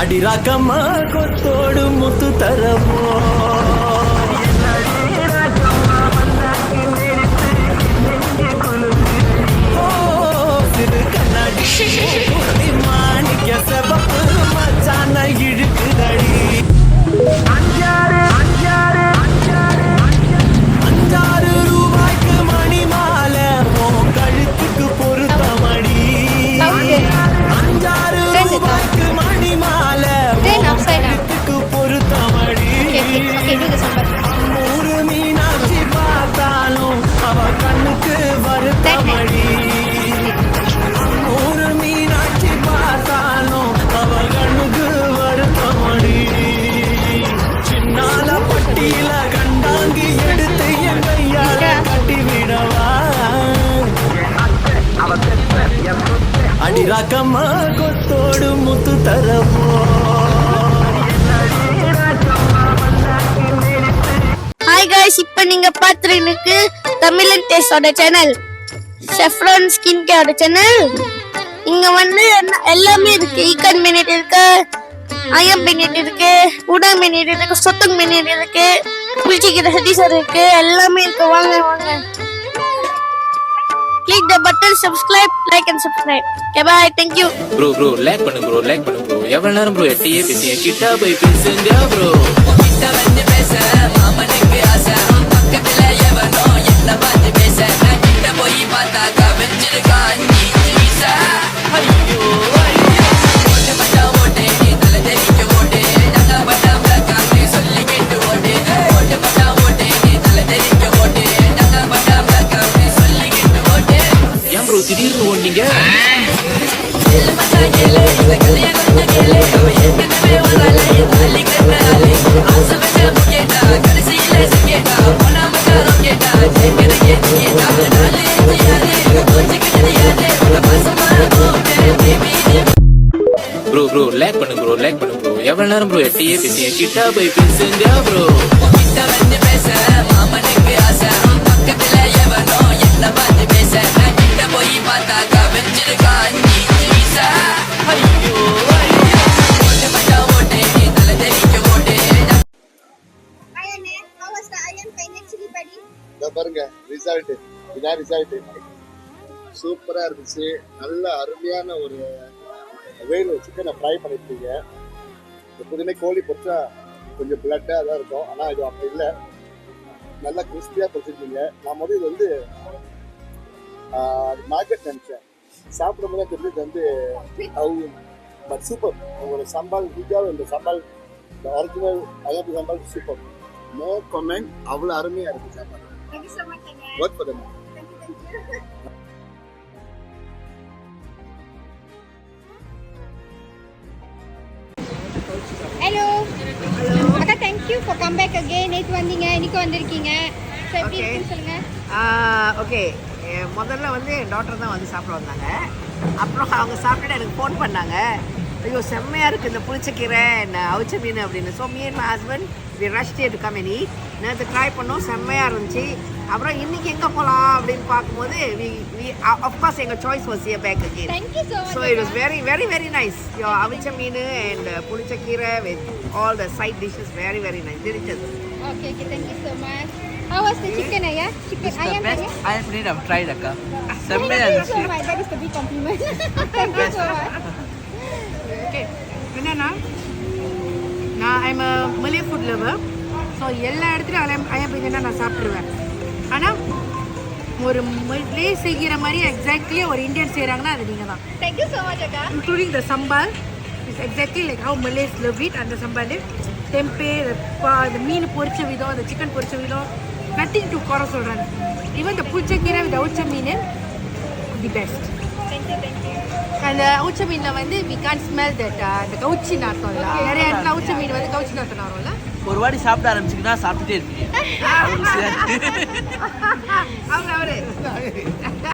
அடிராக்கம்மா கொத்தோடு முத்து தரமோ கண்ணாடி மாணிக்க செவப்பு மச்சான இழுக்குதடி ரூபாய்க்கு மணி மாலை உன் கழுத்துக்கு பொருத்தமடி 5 ரூபாய்க்கு மணி மாலை கழுத்துக்கு பொருத்தமடி நூறு மீனாட்சி பார்த்தாலும் அவ கண்ணுக்கு வருத்தமடி நூறு மீனாட்சி பார்த்தாலும் அவ கண்ணுக்கு வருத்தமடி சின்னால பட்டியில கண்டாங்கி எடுத்து என் கையால கட்டிவிடவா அடிராக்கம்மா கொத்தோடு முத்து தரவோ. ஹாய் गाइस, இப்போ நீங்க பாத்துருக்கு தமிழன் டேஸ்டோட சேனல், செஃப்ரான் ஸ்கின் கேரோட சேனல். இங்க வந்து எல்லாமே இருக்கு. ஈக்கன் மினிட் இருக்கு, ஐயம் மினிட் இருக்கு, உடா மினிட் இருக்கு, சொத்தங் மினிட் இருக்கு, புளிச்சிக்கிற சதீசர் இருக்கு, எல்லாமே இருக்கு. வாங்க வாங்க. Click the button, subscribe, like and subscribe. Okay, bye. Thank you. Bro, lag பண்ணு bro. எவ்வளவு நேரம் bro எட்டியே பேசிய கிட்ட போய் பேசுங்க bro. கிட்ட வந்து பேச மாமனுக்கு ஆசை, பக்கத்துல எவனோ என்ன பார்த்து பேச, நான் கிட்ட போய் பார்த்தாக்கா வெஞ்சிருக்கா நீ வீச. ஐயோ ஓட்டு பட்டா ஓட்டு நீ தலை தெரிக்க ஓட்டு, நாங்க பட்டாம்ல காத்து சொல்லி கேட்டு ஓட்டு. ஓட்டு பட்டா ஓட்டு நீ தலை தெரிக்க ஓட்டு, நாங்க பட்டாம்ல காத்து சொல்லி கேட்டு ஓட்டு. ஏன் bro திடீர்னு ஓட்டீங்க? Bro, lag பண்ணு bro. எவ்வளவு நேரம் bro எட்டியே பேசிய கிட்ட போய் பேசுங்க bro. கிட்ட வந்து பேச மாமனுக்கு ஆசை, பக்கத்துல எவனோ என்ன பார்த்து பேச, நான் கிட்ட போய் பார்த்தாக்கா வெஞ்சிருக்கா நீ வீச. ஐயோ ஓட்டு பட்டா ஓட்டு நீ தலை தெரிக்க ஓட்டு. Ayane, how was the Ayan Pine chili padi? இத பாருங்க ரிசல்ட். இதான் ரிசல்ட். சூப்பரா இருந்துச்சு. நல்ல அருமையான ஒரு வேறு சிக்கனை ஃப்ரை பண்ணிருக்கீங்க. எப்போதுமே கோழி பொரிச்சா கொஞ்சம் பிளட்டாக தான் இருக்கும், ஆனால் இது அப்படி இல்லை. நல்லா கிறிஸ்பியாக பொரிச்சிருக்கீங்க. நான் முதல் இது வந்து மார்க்கெட் நினச்சேன், சாப்பிடும்போது தெரிஞ்சது வந்து பட் சூப்பர். உங்களோட சம்பால் வீட்டாக இந்த சம்பால், இந்த ஒரிஜினல் அயப்பி சம்பால் சூப்பர். No comment. அவ்வளோ அருமையாக இருக்குது சாப்பாடு. Work for them. Hello. Akka, thank you for come back again. நேத்து வந்தீங்க, இன்னைக்கு வந்திருக்கீங்க. சோ எப்படி இருக்கு சொல்லுங்க. ஓகே, முதல்ல வந்து என் டாக்டர் தான் வந்து சாப்பிட வந்தாங்க. அப்புறம் அவங்க சாப்பிட்டுட்டு எனக்கு ஃபோன் பண்ணாங்க, ஐயோ செம்மையாக இருக்குது இந்த புளிச்சக்கீரை அவிச்ச மீன் அப்படின்னு. So me and my husband we rushed to come and eat. நேற்று ட்ரை பண்ணோம், செம்மையாக இருந்துச்சு. அப்புறம் இன்னைக்கு எங்கே போகலாம் அப்படின்னு பார்க்கும்போது அஃப்கோர்ஸ் எங்கள் choice was here back again. Thank you so much. So it was very nice. அவிச்ச மீன் அண்ட் புளிச்சக்கீரை with all the side dishes very nice. delicious. Okay, thank you so much. How was the chicken, Aya? Chicken, Aya. I have never tried akka. Thank you so much. That is the big compliment. Thank you so much. Okay, என்னன்னா நான் I'm a Malay food lower. So எல்லா இடத்துலையும் ஐயம் பிரியாணி நான் சாப்பிட்ருவேன். ஆனால் ஒரு மலே செய்கிற மாதிரி exactly ஒரு இந்தியன் செய்கிறாங்கன்னா அது நீங்கள் தான். Thank you so much, Akka. Including the Sambhal is exactly like how Malays love it. அந்த சம்பால் டெம்பே, அந்த மீன் பொரிச்ச விதம், அந்த சிக்கன் பொரிச்ச விதம், நத்திங் டு குறை சொல்கிறாங்க. ஈவன் இந்த புளிச்சக்கீரை வித் அவிச்ச மீன் தி பெஸ்ட். Thank you. அந்த அவிச்ச மீனில் வந்து வி கான் ஸ்மெல் தட் அந்த கவுச்சி நாத்தம் இல்லை. நிறைய இடத்துல அவிச்ச மீன் வந்து கவுச்சி நாத்தம் வரும்ல. ஒரு வாட்டி சாப்பிட ஆரம்பிச்சிங்கன்னா சாப்பிட்டுட்டே இருப்பீங்க. அவரு